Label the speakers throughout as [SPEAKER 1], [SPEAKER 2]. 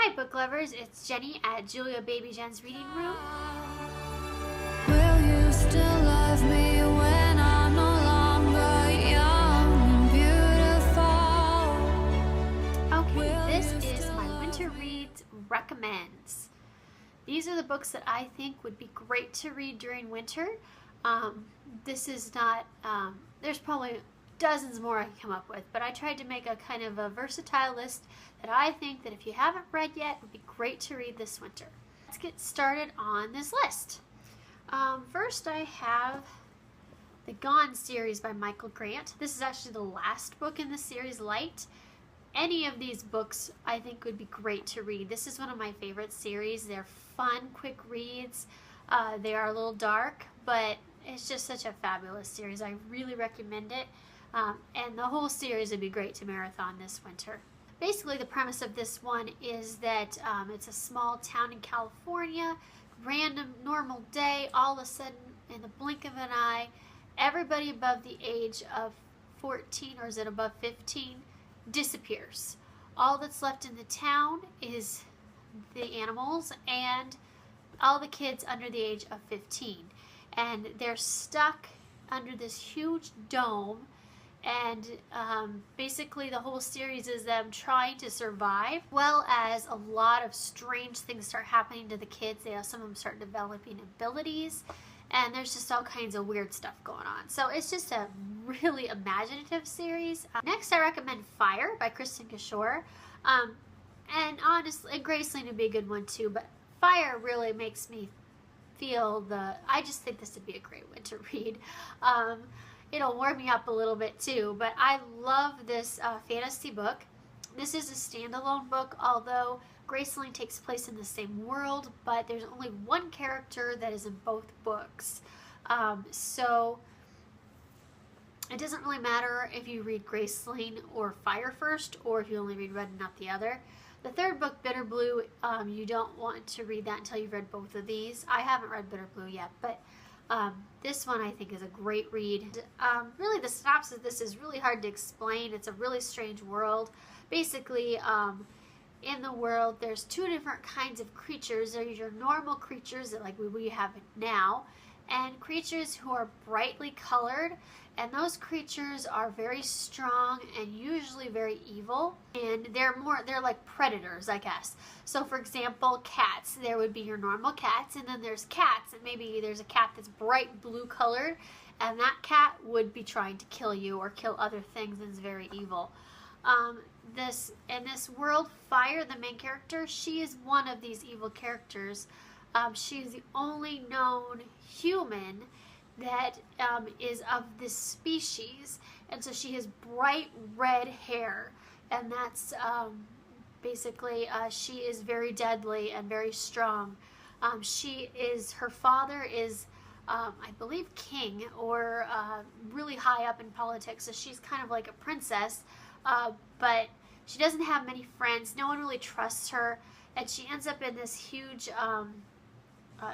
[SPEAKER 1] Hi book lovers, it's Jenny at Julia Baby Jen's Reading Room.
[SPEAKER 2] Will you still love me when I'm no longer young and beautiful?
[SPEAKER 1] Okay, this is my Winter Reads Recommends. These are the books that I think would be great to read during winter. This is not, there's probably dozens more I can come up with, but I tried to make a kind of a versatile list that I think that if you haven't read yet, would be great to read this winter. Let's get started on this list. First I have the Gone series by Michael Grant. This is actually the last book in the series, Light. Any of these books I think would be great to read. This is one of my favorite series. They're fun, quick reads. They are a little dark, but it's just such a fabulous series. I really recommend it. And the whole series would be great to marathon this winter. Basically, the premise of this one is that it's a small town in California, random, normal day, all of a sudden, in the blink of an eye, everybody above the age of 14, or is it above 15, disappears. All that's left in the town is the animals and all the kids under the age of 15. And they're stuck under this huge dome, and basically the whole series is them trying to survive, well as a lot of strange things start happening to the kids. Some of them start developing abilities, and there's just all kinds of weird stuff going on. So it's just a really imaginative series. Next, I recommend Fire by Kristen Kishore. And honestly, Graceland would be a good one too, but Fire really makes me feel I just think this would be a great one to read. It'll warm me up a little bit too, but I love this fantasy book. This is a standalone book, although Graceland takes place in the same world, but there's only one character that is in both books. So it doesn't really matter if you read Graceland or Fire first, or if you only read Red and not the other. The third book, Bitter Blue, you don't want to read that until you've read both of these. I haven't read Bitter Blue yet, but this one I think is a great read. Really, the synopsis of this is really hard to explain. It's a really strange world. Basically, in the world, there's two different kinds of creatures. There's your normal creatures that like we have now, and creatures who are brightly colored, and those creatures are very strong and usually very evil, and they're like predators, I guess. So for example, cats, there would be your normal cats, and then there's cats, and maybe there's a cat that's bright blue colored, and that cat would be trying to kill you or kill other things and is very evil. In this world, Fire, the main character, she is one of these evil characters. She is the only known human that is of this species, and so she has bright red hair, and that's basically she is very deadly and very strong. Her father is I believe king, or really high up in politics, so she's kind of like a princess, but she doesn't have many friends. No one really trusts her, and she ends up in this huge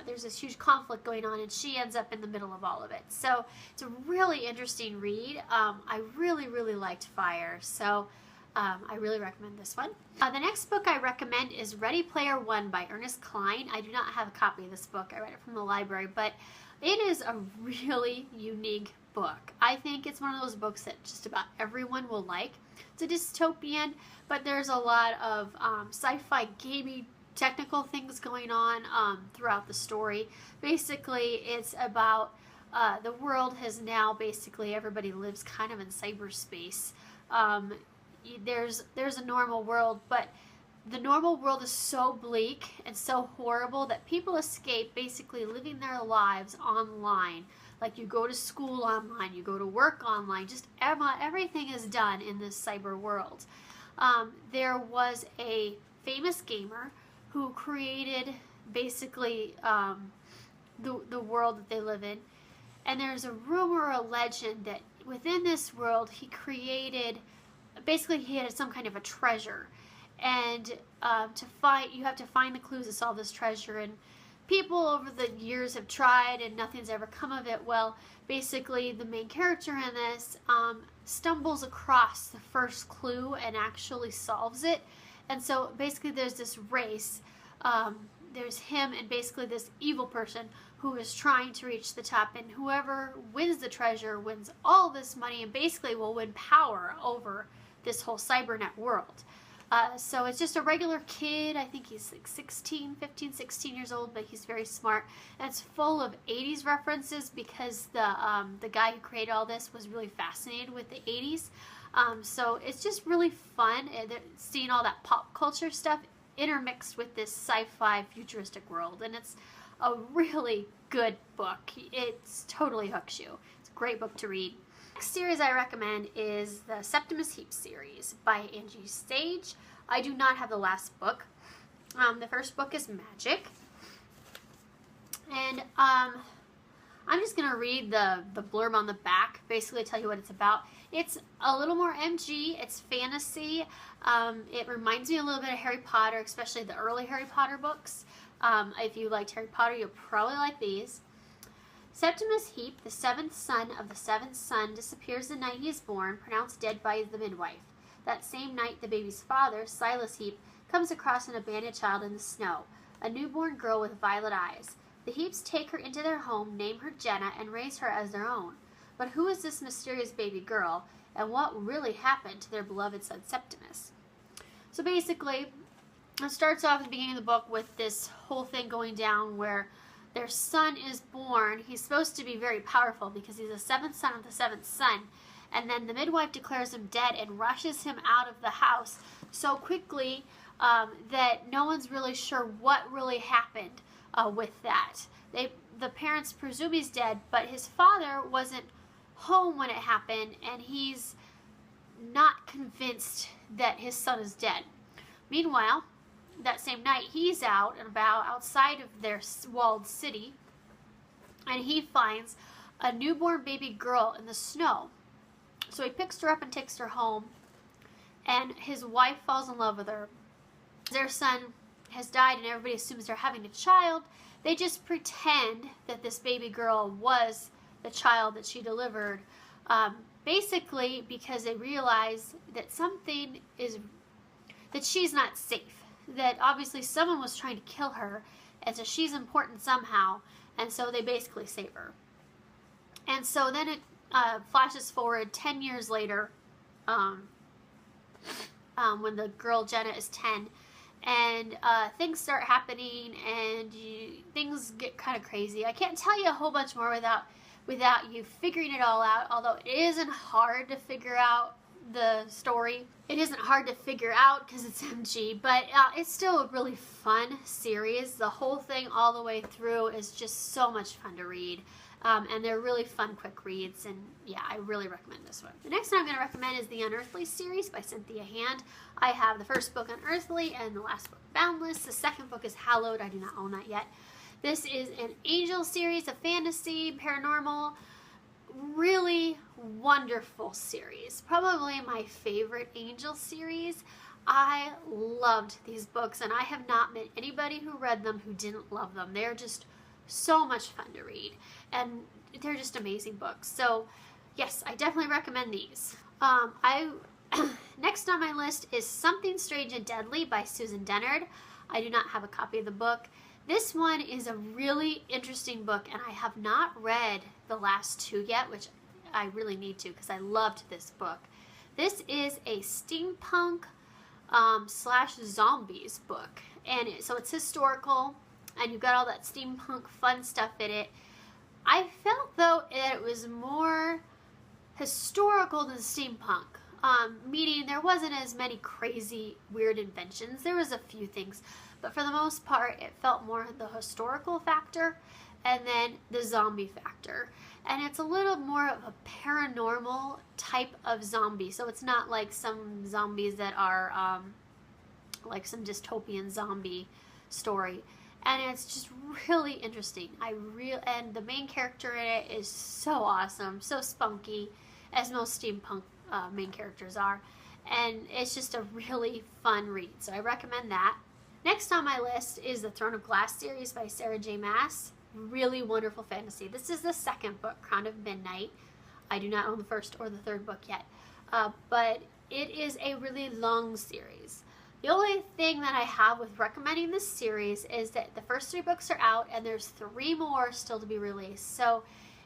[SPEAKER 1] there's this huge conflict going on, and she ends up in the middle of all of it. So it's a really interesting read. I really liked Fire, so I really recommend this one. The next book I recommend is Ready Player One by Ernest Cline. I do not have a copy of this book. I read it from the library, but it is a really unique book. I think it's one of those books that just about everyone will like. It's a dystopian, but there's a lot of sci-fi gamey technical things going on throughout the story. Basically, it's about the world has now basically everybody lives kind of in cyberspace. There's a normal world, but the normal world is so bleak and so horrible that people escape basically living their lives online. Like you go to school online, you go to work online, just everything is done in this cyber world. There was a famous gamer who created basically the world that they live in. And there's a rumor or a legend that within this world he created, basically he had some kind of a treasure. And you have to find the clues to solve this treasure. And people over the years have tried and nothing's ever come of it. Well, basically the main character in this stumbles across the first clue and actually solves it. And so basically there's this race. There's him and basically this evil person who is trying to reach the top, and whoever wins the treasure wins all this money and basically will win power over this whole cybernet world. So it's just a regular kid. I think he's like 15, 16 years old, but he's very smart. And it's full of 80s references because the guy who created all this was really fascinated with the 80s. So it's just really fun seeing all that pop culture stuff intermixed with this sci-fi futuristic world. And it's a really good book. It's totally hooks you. It's a great book to read. Next series I recommend is the Septimus Heap series by Angie Sage. I do not have the last book. The first book is Magic. And I'm just going to read the blurb on the back, basically tell you what it's about. It's a little more MG. It's fantasy. It reminds me a little bit of Harry Potter, especially the early Harry Potter books. If you liked Harry Potter, you'll probably like these. Septimus Heap, the seventh son of the seventh son, disappears the night he is born, pronounced dead by the midwife. That same night, the baby's father, Silas Heap, comes across an abandoned child in the snow, a newborn girl with violet eyes. The Heaps take her into their home, name her Jenna, and raise her as their own. But who is this mysterious baby girl, and what really happened to their beloved son Septimus? So basically, it starts off at the beginning of the book with this whole thing going down where their son is born. He's supposed to be very powerful because he's the seventh son of the seventh son. And then the midwife declares him dead and rushes him out of the house so quickly that no one's really sure what really happened with that. The parents presume he's dead, but his father wasn't home when it happened, and he's not convinced that his son is dead. Meanwhile, that same night, he's out and about outside of their walled city, and he finds a newborn baby girl in the snow. So he picks her up and takes her home, and his wife falls in love with her. Their son has died, and everybody assumes they're having a child. They just pretend that this baby girl was the child that she delivered, basically because they realize that that she's not safe. That obviously someone was trying to kill her, and so she's important somehow, and so they basically save her. And so then it flashes forward 10 years later, when the girl Jenna is 10, and things start happening, and things get kind of crazy. I can't tell you a whole bunch more without you figuring it all out, although it isn't hard to figure out the story. It isn't hard to figure out because it's MG, but it's still a really fun series. The whole thing all the way through is just so much fun to read. And they're really fun, quick reads, and yeah, I really recommend this one. The next one I'm going to recommend is the Unearthly series by Cynthia Hand. I have the first book, Unearthly, and the last book, Boundless. The second book is Hallowed. I do not own that yet. This is an angel series, a fantasy, paranormal, really wonderful series. Probably my favorite angel series. I loved these books, and I have not met anybody who read them who didn't love them. They're just so much fun to read, and they're just amazing books. So yes, I definitely recommend these. Next on my list is Something Strange and Deadly by Susan Dennard. I do not have a copy of the book. This one is a really interesting book, and I have not read the last two yet, which I really need to because I loved this book. This is a steampunk slash zombies book, and so it's historical, and you've got all that steampunk fun stuff in it. I felt, though, it was more historical than steampunk, meaning there wasn't as many crazy, weird inventions. There was a few things, but for the most part, it felt more the historical factor and then the zombie factor. And it's a little more of a paranormal type of zombie, so it's not like some zombies that are like some dystopian zombie story. And it's just really interesting. And the main character in it is so awesome, so spunky, as most steampunk main characters are. And it's just a really fun read, so I recommend that. Next on my list is the Throne of Glass series by Sarah J. Maas. Really wonderful fantasy. This is the second book, Crown of Midnight. I do not own the first or the third book yet, but it is a really long series. The only thing that I have with recommending this series is that the first 3 books are out and there's 3 more still to be released. So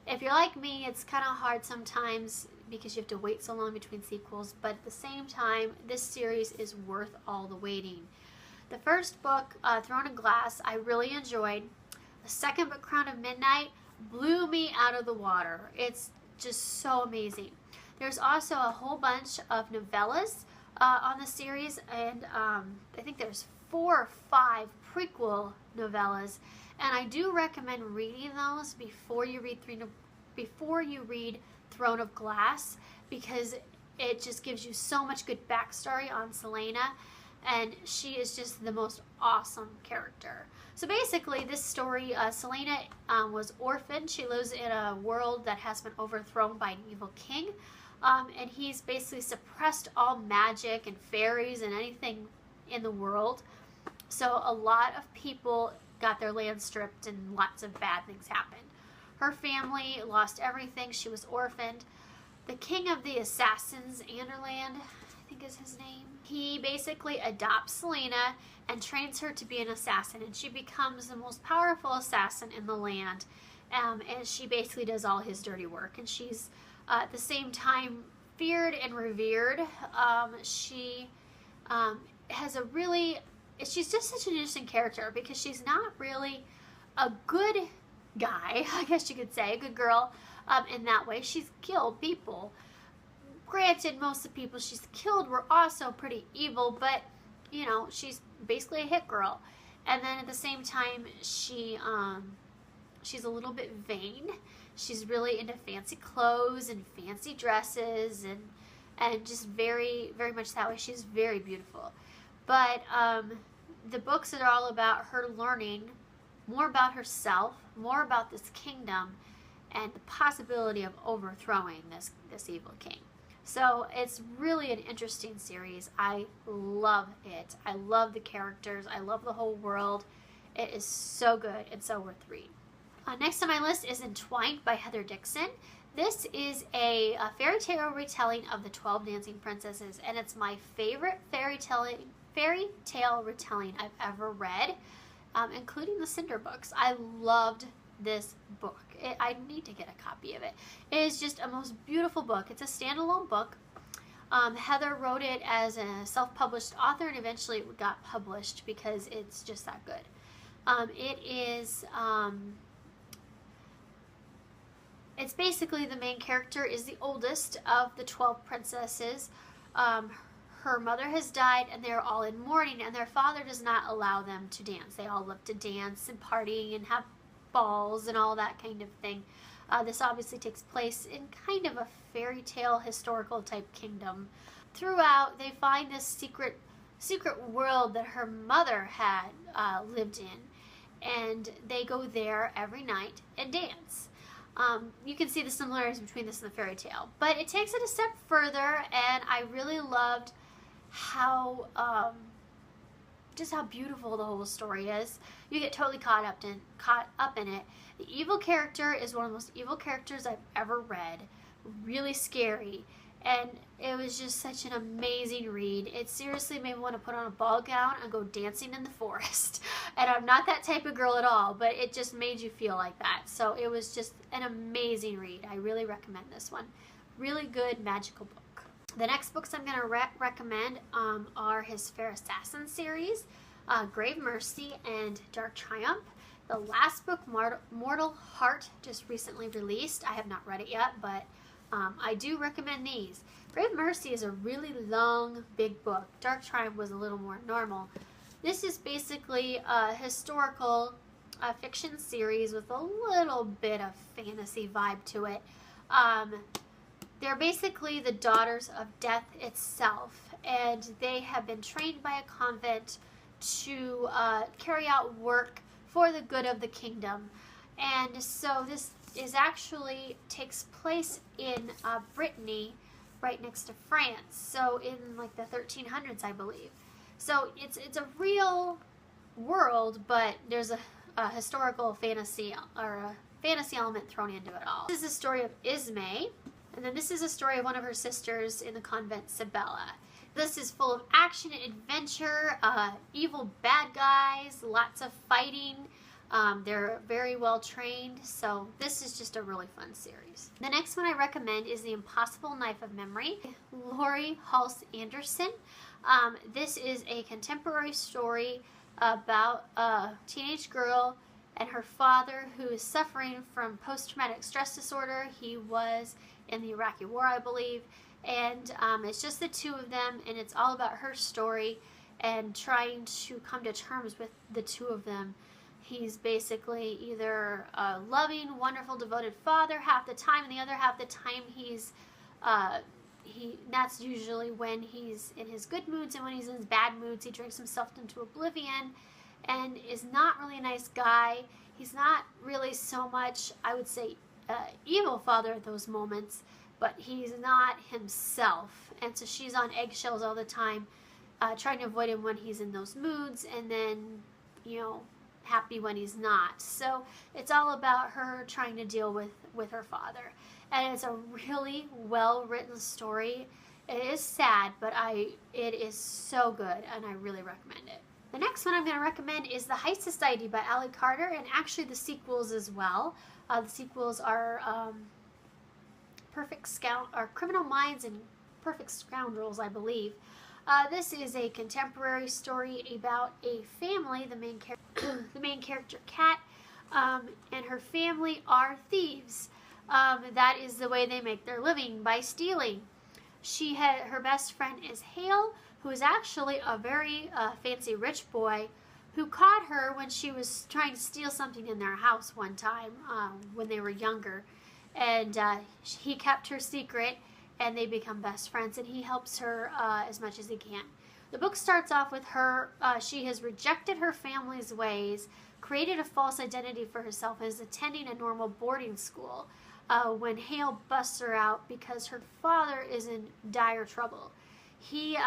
[SPEAKER 1] if you're like me, it's kind of hard sometimes because you have to wait so long between sequels, but at the same time, this series is worth all the waiting. The first book, Throne of Glass, I really enjoyed. The second book, Crown of Midnight, blew me out of the water. It's just so amazing. There's also a whole bunch of novellas on the series, and I think there's 4 or 5 prequel novellas, and I do recommend reading those before you read Throne of Glass, because it just gives you so much good backstory on Celaena, and she is just the most awesome character. So basically, this story, Celaena was orphaned. She lives in a world that has been overthrown by an evil king. And he's basically suppressed all magic and fairies and anything in the world. So a lot of people got their land stripped and lots of bad things happened. Her family lost everything. She was orphaned. The king of the assassins, Anderland, I think is his name, he basically adopts Celaena and trains her to be an assassin. And she becomes the most powerful assassin in the land. And she basically does all his dirty work. And she's at the same time feared and revered. She has a really, she's just such an interesting character because she's not really a good guy, I guess you could say, a good girl in that way. She's killed people. Granted, most of the people she's killed were also pretty evil, but, you know, she's basically a hit girl. And then at the same time, she's a little bit vain. She's really into fancy clothes and fancy dresses and just very, very much that way. She's very beautiful. But the books are all about her learning more about herself, more about this kingdom, and the possibility of overthrowing this evil king. So it's really an interesting series. I love it. I love the characters. I love the whole world. It is so good and so worth reading. Next on my list is Entwined by Heather Dixon. This is a fairy tale retelling of the 12 Dancing Princesses, and it's my favorite fairy tale retelling I've ever read, including the Cinder books. I loved this book. I need to get a copy of it. It is just a most beautiful book. It's a standalone book. Heather wrote it as a self-published author, and eventually it got published because it's just that good. It's basically the main character is the oldest of the 12 princesses. Her mother has died and they're all in mourning, and their father does not allow them to dance. They all love to dance and party and have balls and all that kind of thing. This obviously takes place in kind of a fairy tale historical type kingdom. Throughout, they find this secret world that her mother had lived in, and they go there every night and dance. You can see the similarities between this and the fairy tale, but it takes it a step further, and I really loved how just how beautiful the whole story is. You get totally caught up in it. The evil character is one of the most evil characters I've ever read. Really scary, and it was just such an amazing read. It seriously made me want to put on a ball gown and go dancing in the forest. And I'm not that type of girl at all, but it just made you feel like that. So it was just an amazing read. I really recommend this one. Really good magical book. The next books I'm going to recommend are his Fair Assassin series, Grave Mercy and Dark Triumph. The last book, Mortal Heart, just recently released. I have not read it yet, but I do recommend these. Grave Mercy is a really long, big book. Dark Triumph was a little more normal. This is basically a historical fiction series with a little bit of fantasy vibe to it. They're basically the daughters of death itself, and they have been trained by a convent to carry out work for the good of the kingdom. And so this is actually takes place in Brittany, right next to France, so in like the 1300s, I believe. So it's a real world, but there's a historical fantasy or a fantasy element thrown into it all. This is the story of Ismay, and then this is a story of one of her sisters in the convent, Sibella. This is full of action and adventure, evil bad guys, lots of fighting. They're very well trained, so this is just a really fun series. The next one I recommend is The Impossible Knife of Memory, Laurie Halse Anderson. This is a contemporary story about a teenage girl and her father who is suffering from post-traumatic stress disorder. He was in the Iraqi War, I believe, and it's just the two of them, and it's all about her story and trying to come to terms with the two of them. He's basically either a loving, wonderful, devoted father half the time, and the other half the time he's that's usually when he's in his good moods, and when he's in his bad moods, he drinks himself into oblivion and is not really a nice guy. He's not really so much, I would say, evil father at those moments, but he's not himself. And so she's on eggshells all the time, trying to avoid him when he's in those moods, and then, you know, happy when he's not. So it's all about her trying to deal with her father. And it's a really well-written story. It is sad, but it is so good, and I really recommend it. The next one I'm going to recommend is The Heist Society by Ally Carter, and actually the sequels as well. The sequels are Criminal Minds and Perfect Scoundrels, I believe. This is a contemporary story about a family. The main character, Kat, and her family are thieves. That is the way they make their living, by stealing. Her best friend is Hale, who is actually a very fancy rich boy who caught her when she was trying to steal something in their house one time when they were younger. And he kept her secret, and they become best friends, and he helps her as much as he can. The book starts off with her, she has rejected her family's ways, created a false identity for herself, and is attending a normal boarding school when Hale busts her out because her father is in dire trouble. He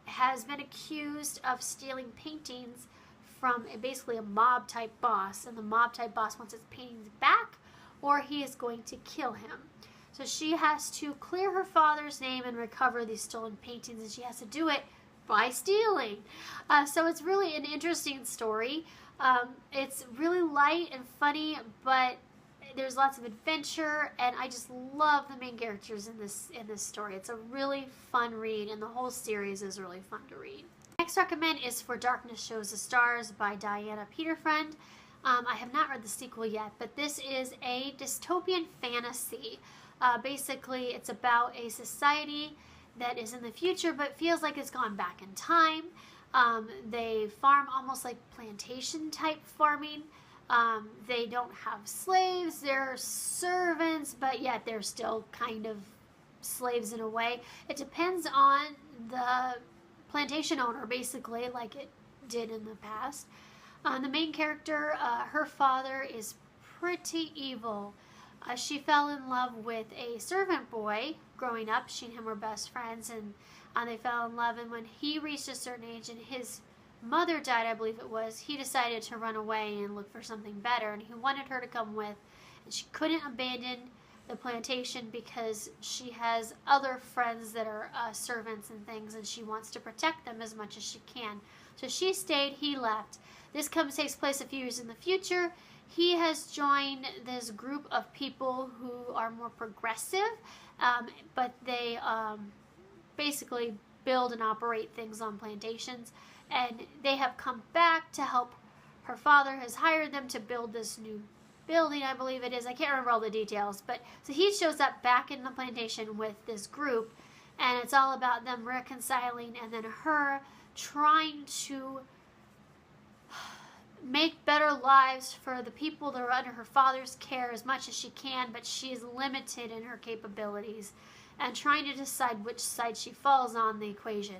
[SPEAKER 1] has been accused of stealing paintings from basically a mob-type boss, and the mob-type boss wants his paintings back, or he is going to kill him. So she has to clear her father's name and recover these stolen paintings, and she has to do it by stealing. So it's really an interesting story. It's really light and funny, but there's lots of adventure, and I just love the main characters in this story. It's a really fun read, and the whole series is really fun to read. Next recommend is For Darkness Shows the Stars by Diana Peterfriend. I have not read the sequel yet, but this is a dystopian fantasy. Basically, it's about a society that is in the future but feels like it's gone back in time. They farm almost like plantation type farming. They don't have slaves, they're servants, but yet they're still kind of slaves in a way. It depends on the plantation owner, basically, like it did in the past. The main character, her father is pretty evil. She fell in love with a servant boy growing up. She and him were best friends, and they fell in love, and when he reached a certain age and his mother died, I believe it was, he decided to run away and look for something better, and he wanted her to come with, and she couldn't abandon the plantation because she has other friends that are servants and things, and she wants to protect them as much as she can. So she stayed, he left. This takes place a few years in the future. He has joined this group of people who are more progressive, but they basically build and operate things on plantations, and they have come back to help. Her father has hired them to build this new building, I believe it is. I can't remember all the details, but so he shows up back in the plantation with this group, and it's all about them reconciling, and then her trying to make better lives for the people that are under her father's care as much as she can, but she is limited in her capabilities, and trying to decide which side she falls on the equation.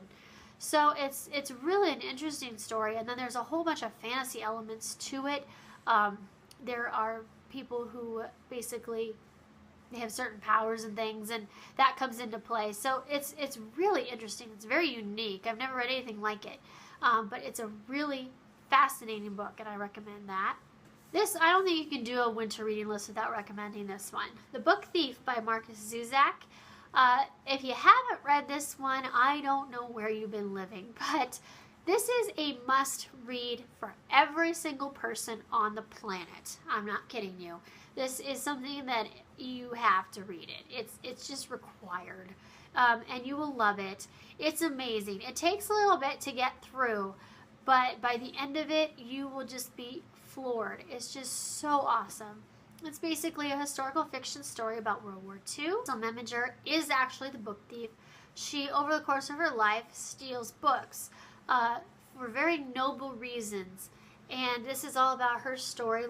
[SPEAKER 1] So it's really an interesting story, and then there's a whole bunch of fantasy elements to it. There are people who basically, they have certain powers and things, and that comes into play. So it's really interesting. It's very unique. I've never read anything like it, but it's a really fascinating book, and I recommend that. I don't think you can do a winter reading list without recommending this one. The Book Thief by Marcus Zuzak. If you haven't read this one, I don't know where you've been living, but this is a must read for every single person on the planet. I'm not kidding you. This is something that you have to read it. It's just required. And you will love it. It's amazing. It takes a little bit to get through, but by the end of it, you will just be floored. It's just so awesome. It's basically a historical fiction story about World War II. So Meminger is actually the book thief. She, over the course of her life, steals books for very noble reasons. And this is all about her story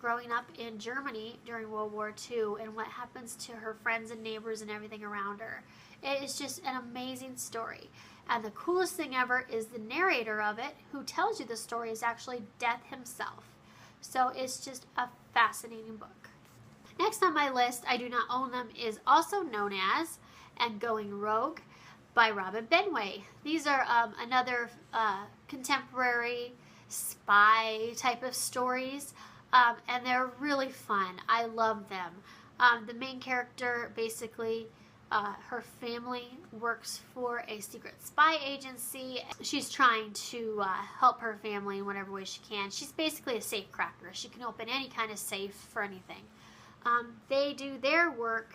[SPEAKER 1] growing up in Germany during World War II and what happens to her friends and neighbors and everything around her. It is just an amazing story. And the coolest thing ever is the narrator of it, who tells you the story, is actually Death himself. So it's just a fascinating book. Next on my list, I do not own them, is also known as And Going Rogue by Robin Benway. These are another contemporary spy type of stories, and they're really fun. I love them. The main character, basically, her family works for a secret spy agency. She's trying to help her family in whatever way she can. She's basically a safe cracker. She can open any kind of safe for anything. They do their work.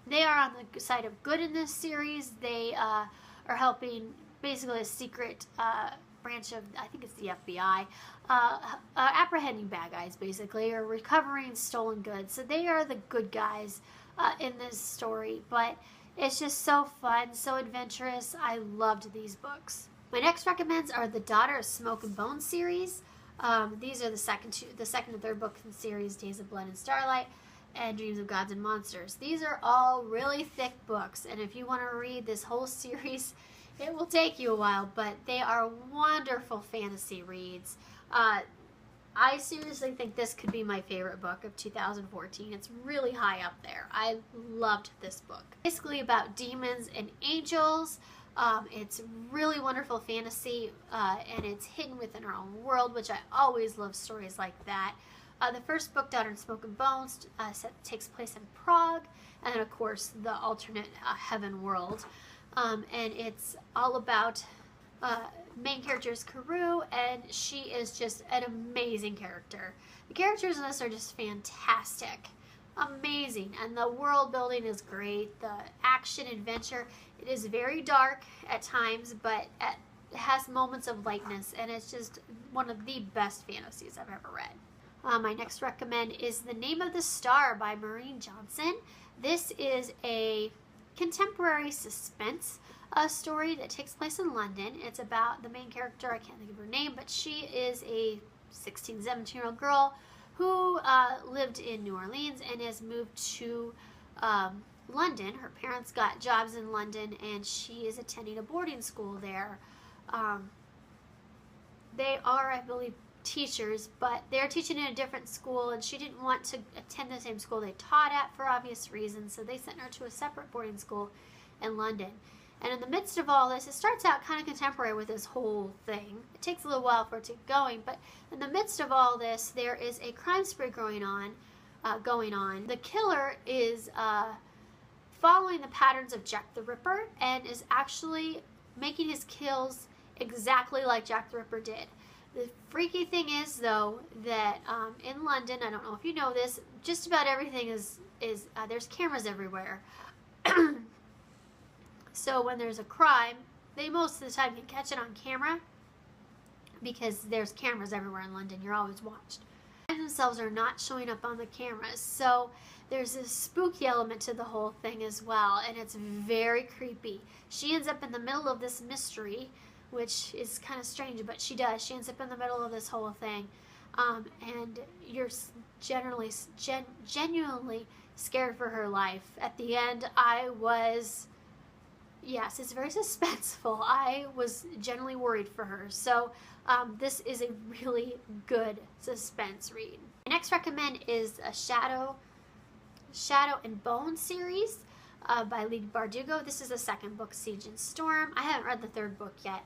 [SPEAKER 1] They are on the side of good in this series. They are helping basically a secret branch of, I think it's the FBI, apprehending bad guys, basically, or recovering stolen goods. So they are the good guys in this story, but it's just so fun, so adventurous. I loved these books. My next recommends are the Daughter of Smoke and Bone series. These are the second and third books in the series, Days of Blood and Starlight, and Dreams of Gods and Monsters. These are all really thick books, and if you want to read this whole series, it will take you a while, but they are wonderful fantasy reads. I seriously think this could be my favorite book of 2014. It's really high up there. I loved this book. Basically about demons and angels. It's really wonderful fantasy, and it's hidden within our own world, which I always love stories like that. The first book, Daughter of Smoke and Bones, takes place in Prague, and then, of course, the alternate heaven world. And it's all about main character is Carew, and she is just an amazing character. The characters in this are just fantastic. Amazing. And the world building is great. The action adventure, it is very dark at times, but it has moments of lightness, and it's just one of the best fantasies I've ever read. My next recommend is The Name of the Star by Maureen Johnson. This is a contemporary suspense story that takes place in London. It's about the main character, I can't think of her name, but she is a 16, 17-year-old girl who lived in New Orleans and has moved to London. Her parents got jobs in London, and she is attending a boarding school there. They are, I believe, teachers, but they're teaching in a different school, and she didn't want to attend the same school they taught at for obvious reasons, so they sent her to a separate boarding school in London. And in the midst of all this, it starts out kind of contemporary with this whole thing. It takes a little while for it to get going, but in the midst of all this, there is a crime spree going on. The killer is following the patterns of Jack the Ripper and is actually making his kills exactly like Jack the Ripper did. The freaky thing is, though, that in London, I don't know if you know this, just about everything is there's cameras everywhere. So when there's a crime, they most of the time can catch it on camera because there's cameras everywhere in London. You're always watched. They themselves are not showing up on the cameras. So there's this spooky element to the whole thing as well, and it's very creepy. She ends up in the middle of this mystery, which is kind of strange, but she does. She ends up in the middle of this whole thing, and you're genuinely scared for her life. At the end, I was... Yes, it's very suspenseful. I was genuinely worried for her. So this is a really good suspense read. My next recommend is a Shadow and Bone series by Lee Bardugo. This is the second book, Siege and Storm. I haven't read the third book yet.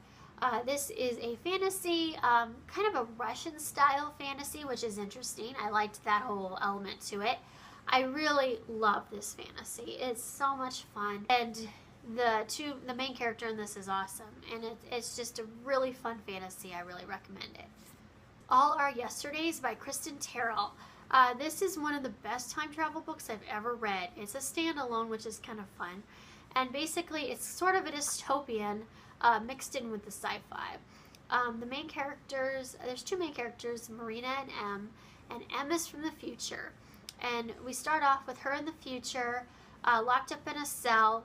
[SPEAKER 1] This is a fantasy, kind of a Russian style fantasy, which is interesting. I liked that whole element to it. I really love this fantasy. It's so much fun, and the main character in this is awesome, and it's just a really fun fantasy. I really recommend it. All Our Yesterdays by Kristen Terrell. This is one of the best time travel books I've ever read. It's a standalone, which is kind of fun, and basically it's sort of a dystopian mixed in with the sci-fi. The main characters, there's two main characters, Marina and M is from the future. And we start off with her in the future, locked up in a cell,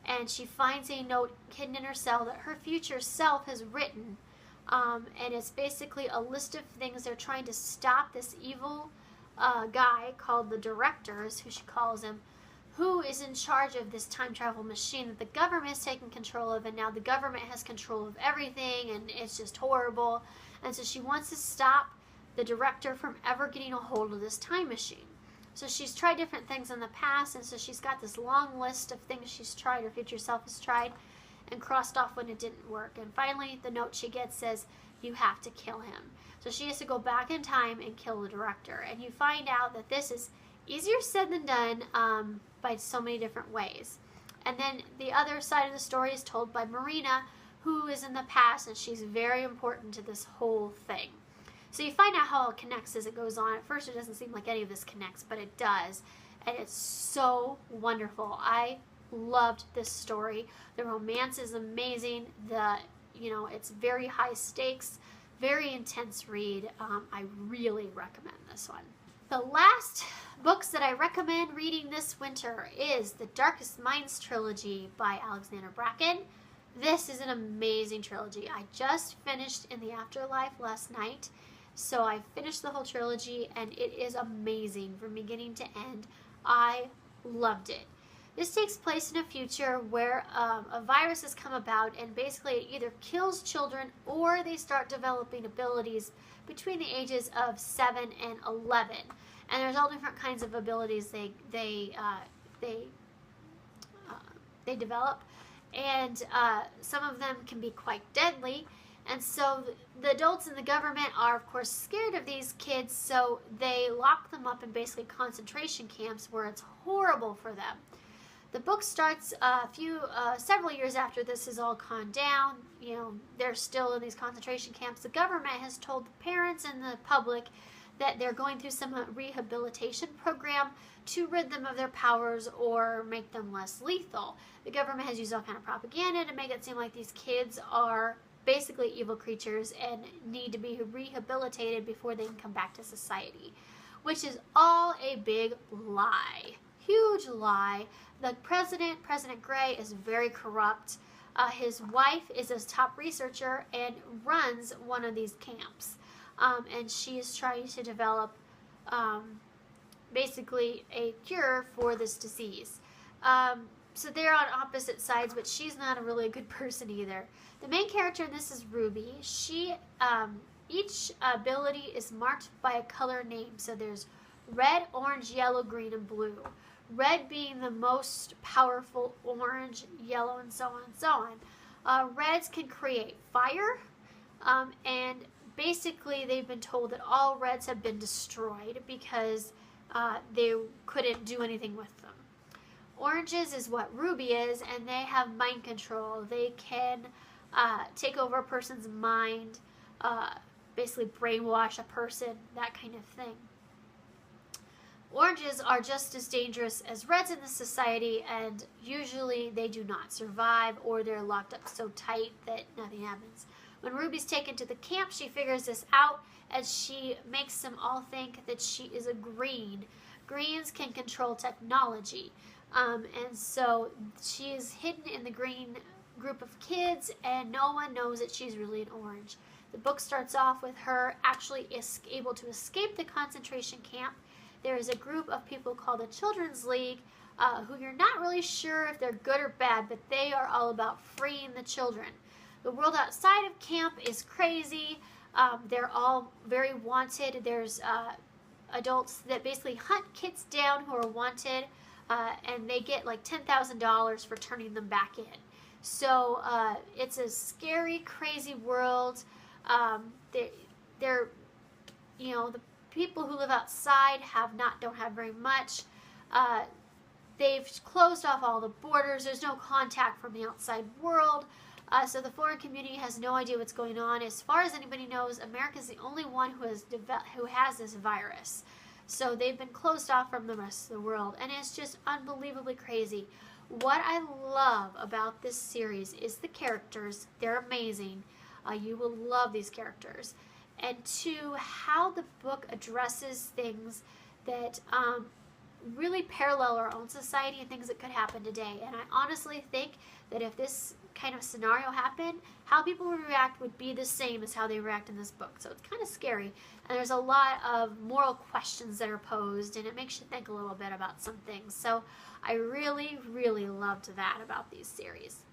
[SPEAKER 1] and she finds a note hidden in her cell that her future self has written. And it's basically a list of things they're trying to stop this evil guy called the Director, is who she calls him, who is in charge of this time travel machine that the government is taking control of, and now the government has control of everything, and it's just horrible. And so she wants to stop the Director from ever getting a hold of this time machine. So she's tried different things in the past, and so she's got this long list of things she's tried, her future self has tried, and crossed off when it didn't work. And finally, the note she gets says, you have to kill him. So she has to go back in time and kill the Director. And you find out that this is easier said than done by so many different ways. And then the other side of the story is told by Marina, who is in the past, and she's very important to this whole thing. So you find out how it connects as it goes on. At first it doesn't seem like any of this connects, but it does. And it's so wonderful. I loved this story. The romance is amazing. It's very high stakes, very intense read. I really recommend this one. The last books that I recommend reading this winter is the Darkest Minds trilogy by Alexander Bracken. This is an amazing trilogy. I just finished In the Afterlife last night. So I finished the whole trilogy, and it is amazing from beginning to end. I loved it. This takes place in a future where a virus has come about, and basically it either kills children or they start developing abilities between the ages of 7 and 11. And there's all different kinds of abilities they develop, and some of them can be quite deadly. And so the adults in the government are, of course, scared of these kids, so they lock them up in basically concentration camps where it's horrible for them. The book starts several years after this has all gone down. They're still in these concentration camps. The government has told the parents and the public that they're going through some rehabilitation program to rid them of their powers or make them less lethal. The government has used all kind of propaganda to make it seem like these kids are basically evil creatures and need to be rehabilitated before they can come back to society, which is all a big lie. Huge lie. The President Gray, is very corrupt. His wife is a top researcher and runs one of these camps. And she is trying to develop basically a cure for this disease. So they're on opposite sides, but she's not a really good person either. The main character in this is Ruby. Each ability is marked by a color name. So there's red, orange, yellow, green, and blue. Red being the most powerful, orange, yellow, and so on and so on. Reds can create fire, and basically they've been told that all reds have been destroyed because they couldn't do anything with them. Oranges is what Ruby is, and they have mind control. They can take over a person's mind, basically brainwash a person, that kind of thing. Oranges are just as dangerous as reds in this society, and usually they do not survive, or they're locked up so tight that nothing happens. When Ruby's taken to the camp, she figures this out, and she makes them all think that she is a green. Greens can control technology, and so she is hidden in the green group of kids, and no one knows that she's really an orange. The book starts off with her actually able to escape the concentration camp. There is a group of people called the Children's League, who you're not really sure if they're good or bad, but they are all about freeing the children. The world outside of camp is crazy. They're all very wanted. There's adults that basically hunt kids down who are wanted, and they get like $10,000 for turning them back in. So it's a scary, crazy world. The people who live outside don't have very much. They've closed off all the borders. There's no contact from the outside world. So the foreign community has no idea what's going on. As far as anybody knows, America is the only one who has this virus. So they've been closed off from the rest of the world, and it's just unbelievably crazy. What I love about this series is the characters. They're amazing. You will love these characters. And two, how the book addresses things that really parallel our own society and things that could happen today. And I honestly think that if this kind of scenario happened, how people would react would be the same as how they react in this book. So it's kind of scary. And there's a lot of moral questions that are posed, and it makes you think a little bit about some things. So I really, really loved that about these series.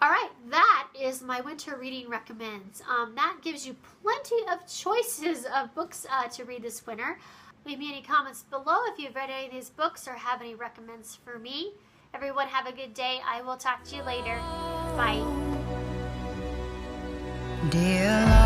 [SPEAKER 1] All right, that is my winter reading recommends. That gives you plenty of choices of books to read this winter. Leave me any comments below if you've read any of these books or have any recommends for me. Everyone have a good day. I will talk to you later. Bye.
[SPEAKER 2] Dear